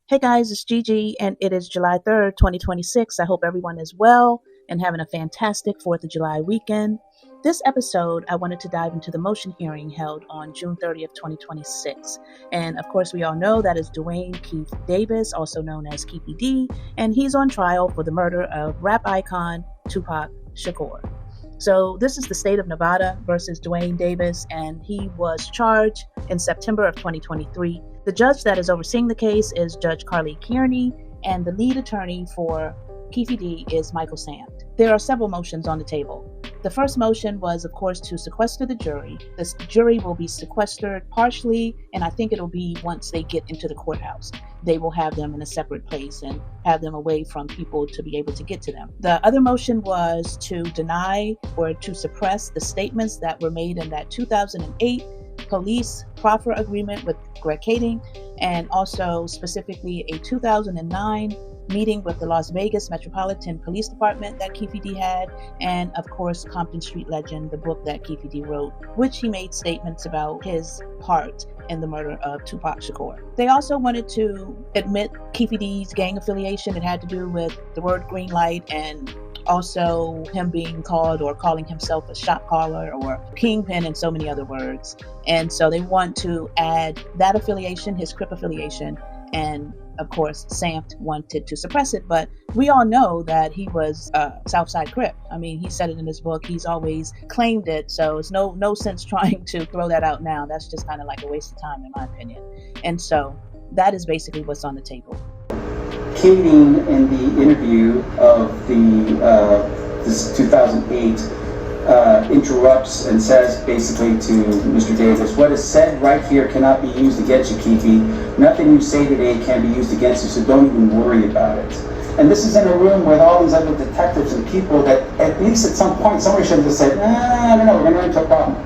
Hey guys, it's Gigi, and it is July 3rd, 2026. I hope everyone is well and having a fantastic 4th of July weekend. This episode, I wanted to dive into the motion hearing held on June 30th, 2026. And of course, we all know that is Duane Keith Davis, also known as Keffe D, and he's on trial for the murder of rap icon Tupac Shakur. So this is the state of Nevada versus Duane Davis, and he was charged in September of 2023. The judge that is overseeing the case is Judge Carly Kearney, and the lead attorney for Keefie D is Michael Samt. There are several motions on the table. The first motion was, of course, to sequester the jury. The jury will be sequestered partially, and I think it'll be once they get into the courthouse. They will have them in a separate place and have them away from people to be able to get to them. The other motion was to deny or to suppress the statements that were made in that 2008 police proffer agreement with Greg Kading, and also specifically a 2009 meeting with the Las Vegas Metropolitan Police Department that Keefie D had, and of course Compton Street Legend, the book that Keefie D wrote, which he made statements about his part in the murder of Tupac Shakur. They also wanted to admit Keefie D's gang affiliation. It had to do with the word green light and also him being called or calling himself a shot caller or kingpin and so many other words. And so they want to add that affiliation, his Crip affiliation, and of course, Samt wanted to suppress it, but we all know that he was Southside Crip. I mean, he said it in his book. He's always claimed it, so it's no sense trying to throw that out now. That's just kind of like a waste of time, in my opinion. And so that is basically what's on the table. Kading, in the interview of this 2008, interrupts and says basically to Mr. Davis, "What is said right here cannot be used against you, Keefie. Nothing you say today can be used against you, so don't even worry about it." And this is in a room with all these other detectives and people that at least at some point somebody should have just said, I don't know, we're going to run into a problem.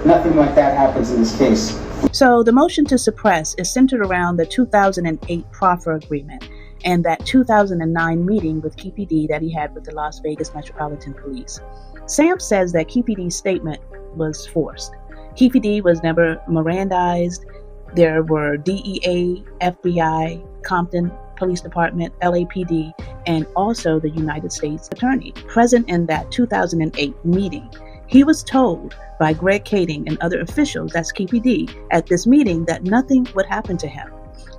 Nothing like that happens in this case. So the motion to suppress is centered around the 2008 proffer agreement and that 2009 meeting with Keefie D that he had with the Las Vegas Metropolitan Police. Samt says that Keefie D's statement was forced. Keefie D was never Mirandized. There were DEA, FBI, Compton Police Department, LAPD, and also the United States Attorney present in that 2008 meeting. He was told by Greg Kading and other officials, that's Keefie D, at this meeting that nothing would happen to him.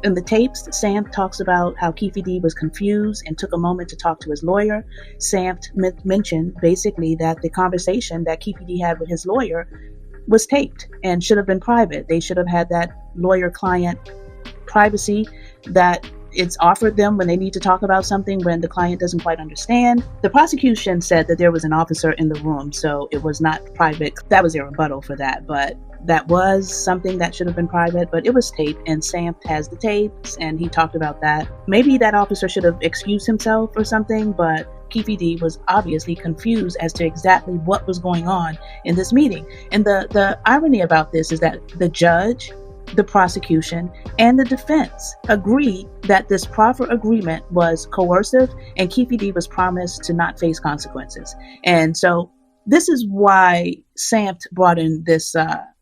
In the tapes, Samt talks about how Keefie D was confused and took a moment to talk to his lawyer. Samt mentioned basically that the conversation that Keefie D had with his lawyer was taped and should have been private. They should have had that lawyer-client privacy that it's offered them when they need to talk about something when the client doesn't quite understand. The prosecution said that there was an officer in the room, so it was not private. That was their rebuttal for that, but that was something that should have been private, but it was taped, and Samt has the tapes, and he talked about that. Maybe that officer should have excused himself or something, but Keefie D was obviously confused as to exactly what was going on in this meeting. And the irony about this is that the judge, the prosecution, and the defense agreed that this proffer agreement was coercive, and Keefie D was promised to not face consequences. And so this is why Samt brought in this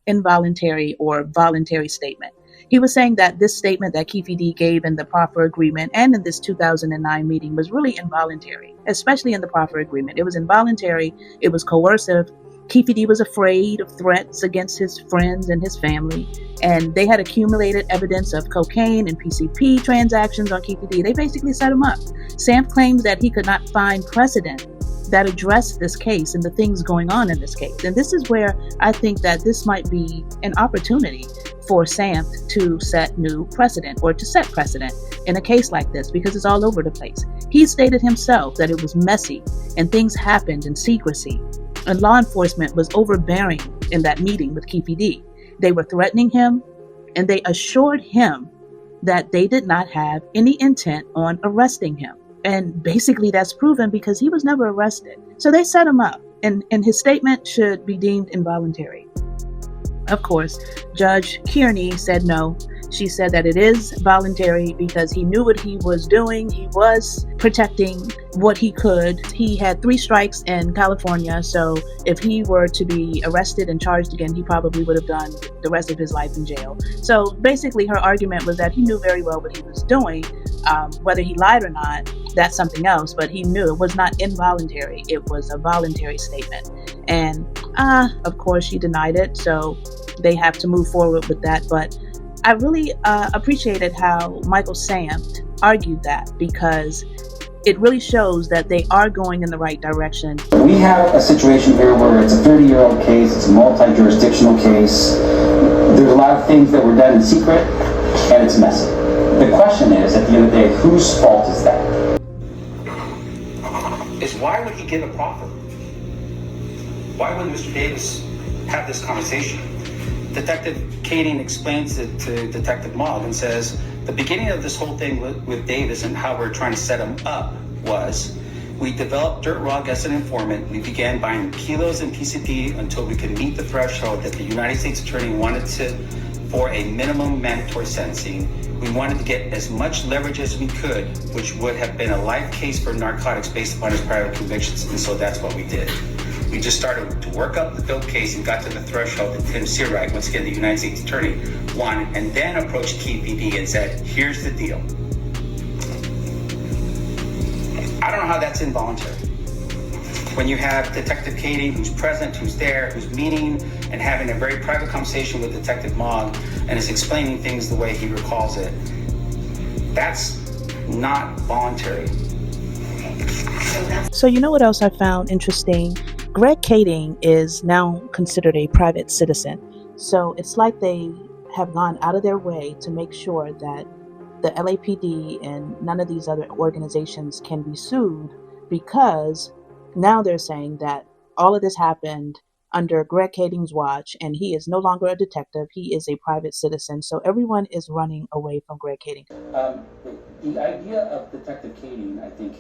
involuntary or voluntary statement. He was saying that this statement that Keefie D gave in the proffer agreement and in this 2009 meeting was really involuntary, especially in the proffer agreement. It was involuntary, it was coercive. Keefie D was afraid of threats against his friends and his family, and they had accumulated evidence of cocaine and PCP transactions on Keefie D. They basically set him up. Samt claims that he could not find precedent that addressed this case and the things going on in this case. And this is where I think that this might be an opportunity for Samt to set new precedent or to set precedent in a case like this, because it's all over the place. He stated himself that it was messy and things happened in secrecy, and law enforcement was overbearing in that meeting with Keefie D. They were threatening him, and they assured him that they did not have any intent on arresting him. And basically that's proven because he was never arrested. So they set him up, and his statement should be deemed involuntary. Of course, Judge Kearney said no. She said that it is voluntary because he knew what he was doing. He was protecting what he could. He had 3 strikes in California, so if he were to be arrested and charged again, he probably would have done the rest of his life in jail. So basically, her argument was that he knew very well what he was doing. Whether he lied or not, that's something else, but he knew it was not involuntary. It was a voluntary statement. And of course, she denied it, so they have to move forward with that. But I really appreciated how Michael Samt argued that, because it really shows that they are going in the right direction. We have a situation here where it's a 30-year-old case, it's a multi-jurisdictional case. There's a lot of things that were done in secret, and it's messy. The question is, at the end of the day, whose fault is that? Is why would he give a proffer? Why would Mr. Davis have this conversation? Detective Kading explains it to Detective Mogg and says, the beginning of this whole thing with Davis and how we're trying to set him up was, we developed Dirt Rog as an informant. We began buying kilos and PCP until we could meet the threshold that the United States Attorney wanted for a minimum mandatory sentencing. We wanted to get as much leverage as we could, which would have been a life case for narcotics based upon his prior convictions, and so that's what we did. We just started to work up the dope case and got to the threshold that Tim Seawright, once again the United States Attorney, wanted, and then approached Keefie D and said, here's the deal. I don't know how that's involuntary. When you have Detective Kading, who's present, who's there, who's meeting and having a very private conversation with Detective Mogg and is explaining things the way he recalls it, that's not voluntary. So you know what else I found interesting? Greg Kading is now considered a private citizen. So it's like they have gone out of their way to make sure that the LAPD and none of these other organizations can be sued, because now they're saying that all of this happened under Greg Kading's watch, and he is no longer a detective. He is a private citizen. So everyone is running away from Greg Kading. The idea of Detective Kading, I think,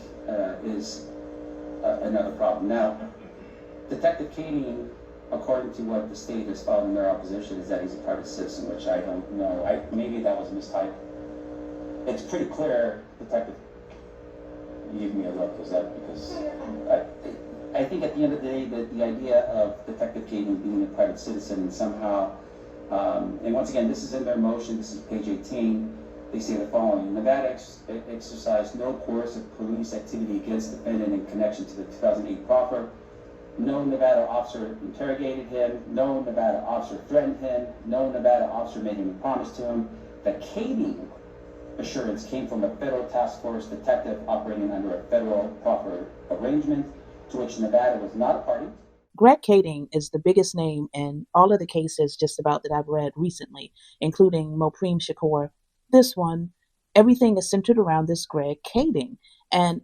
is another problem. Now, Detective Kading, according to what the state has filed in their opposition, is that he's a private citizen, which I don't know. Maybe that was mistyped. It's pretty clear, Detective. You give me a look. Is that because I think at the end of the day that the idea of Detective Kading being a private citizen and somehow, and once again, this is in their motion. This is page 18. They say the following: Nevada exercised no coercive police activity against the defendant in connection to the 2008 proffer. No Nevada officer interrogated him. No Nevada officer threatened him. No Nevada officer made any promise to him. The Kading assurance came from a federal task force detective operating under a federal proffer arrangement to which Nevada was not a party. Greg Kading is the biggest name in all of the cases just about that I've read recently, including Tupac Shakur. This one, everything is centered around this Greg Kading. And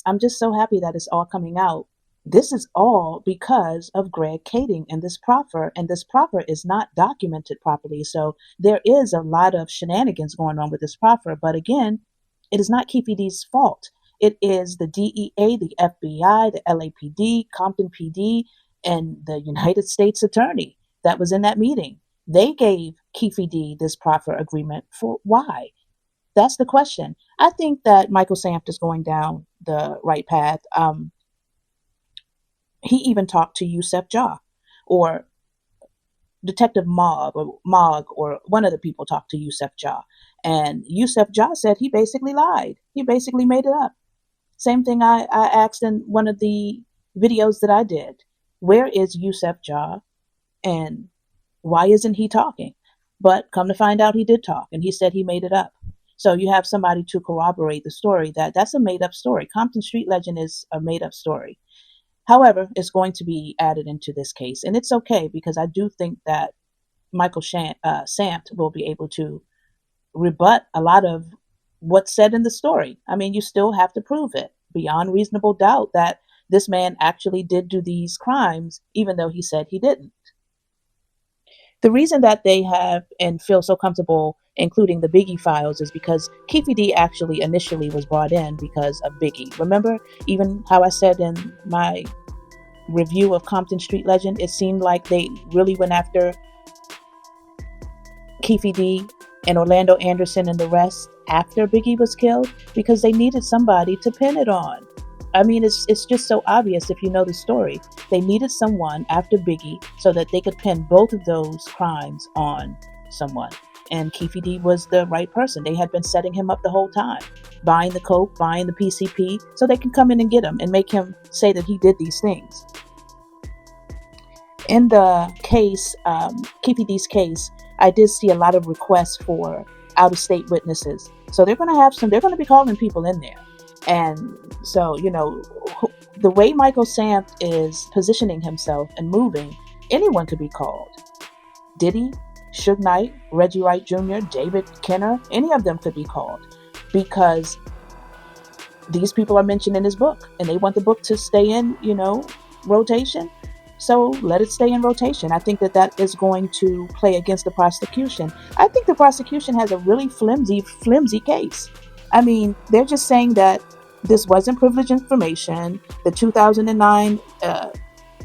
I'm just so happy that it's all coming out. This is all because of Greg Kading and this proffer is not documented properly. So there is a lot of shenanigans going on with this proffer. But again, it is not Keffe D's fault. It is the DEA, the FBI, the LAPD, Compton PD, and the United States Attorney that was in that meeting. They gave Keffe D this proffer agreement for why? That's the question. I think that Michael Samt is going down the right path. He even talked to Yusef Jah, or Detective Mogg, or one of the people talked to Yusef Jah. And Yusef Jah said he basically lied. He basically made it up. Same thing I asked in one of the videos that I did. Where is Yusef Jah, and why isn't he talking? But come to find out, he did talk, and he said he made it up. So you have somebody to corroborate the story that's a made-up story. Compton Street Legend is a made-up story. However, it's going to be added into this case, and it's okay, because I do think that Michael Samt will be able to rebut a lot of what's said in the story. I mean, you still have to prove it beyond reasonable doubt that this man actually did do these crimes, even though he said he didn't. The reason that they have and feel so comfortable including the Biggie files is because Keefie D actually initially was brought in because of Biggie. Remember, even how I said in my review of Compton Street Legend, it seemed like they really went after Keffe D and Orlando Anderson and the rest after Biggie was killed because they needed somebody to pin it on. I mean, it's just so obvious if you know the story. They needed someone after Biggie so that they could pin both of those crimes on someone. And Keefie D was the right person. They had been setting him up the whole time, buying the coke, buying the PCP, so they can come in and get him and make him say that he did these things. In the case, Keefie D's case, I did see a lot of requests for out-of-state witnesses. So they're going to be calling people in there. And so, the way Michael Samp is positioning himself and moving, anyone could be called. Diddy, Suge Knight, Reggie Wright Jr., David Kenner, any of them could be called because these people are mentioned in his book and they want the book to stay in, rotation. So let it stay in rotation. I think that is going to play against the prosecution. I think the prosecution has a really flimsy case. I mean, they're just saying that this wasn't privileged information. The 2009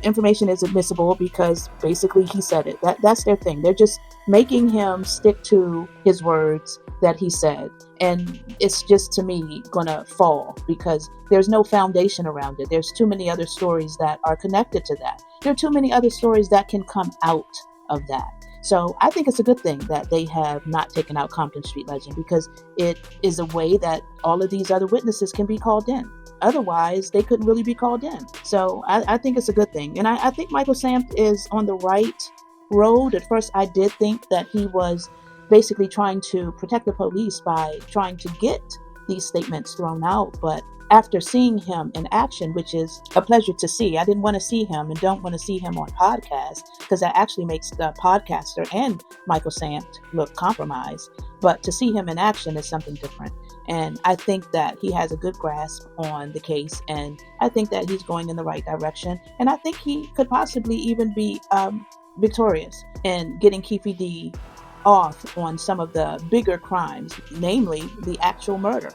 information is admissible because basically he said it. That's their thing. They're just making him stick to his words that he said. And it's just, to me, gonna fall because there's no foundation around it. There's too many other stories that are connected to that. There are too many other stories that can come out of that. So I think it's a good thing that they have not taken out Compton Street Legend because it is a way that all of these other witnesses can be called in. Otherwise, they couldn't really be called in. So I think it's a good thing. And I think Michael Samp is on the right road. At first, I did think that he was basically trying to protect the police by trying to get these statements thrown out. But after seeing him in action, which is a pleasure to see, I didn't want to see him and don't want to see him on podcasts because that actually makes the podcaster and Michael Samp look compromised. But to see him in action is something different. And I think that he has a good grasp on the case. And I think that he's going in the right direction. And I think he could possibly even be victorious in getting Keefie D off on some of the bigger crimes, namely the actual murder,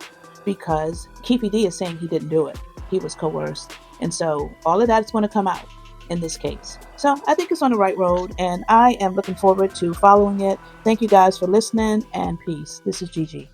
because Keefie D is saying he didn't do it. He was coerced. And so all of that is going to come out in this case. So I think it's on the right road and I am looking forward to following it. Thank you guys for listening and peace. This is Gigi.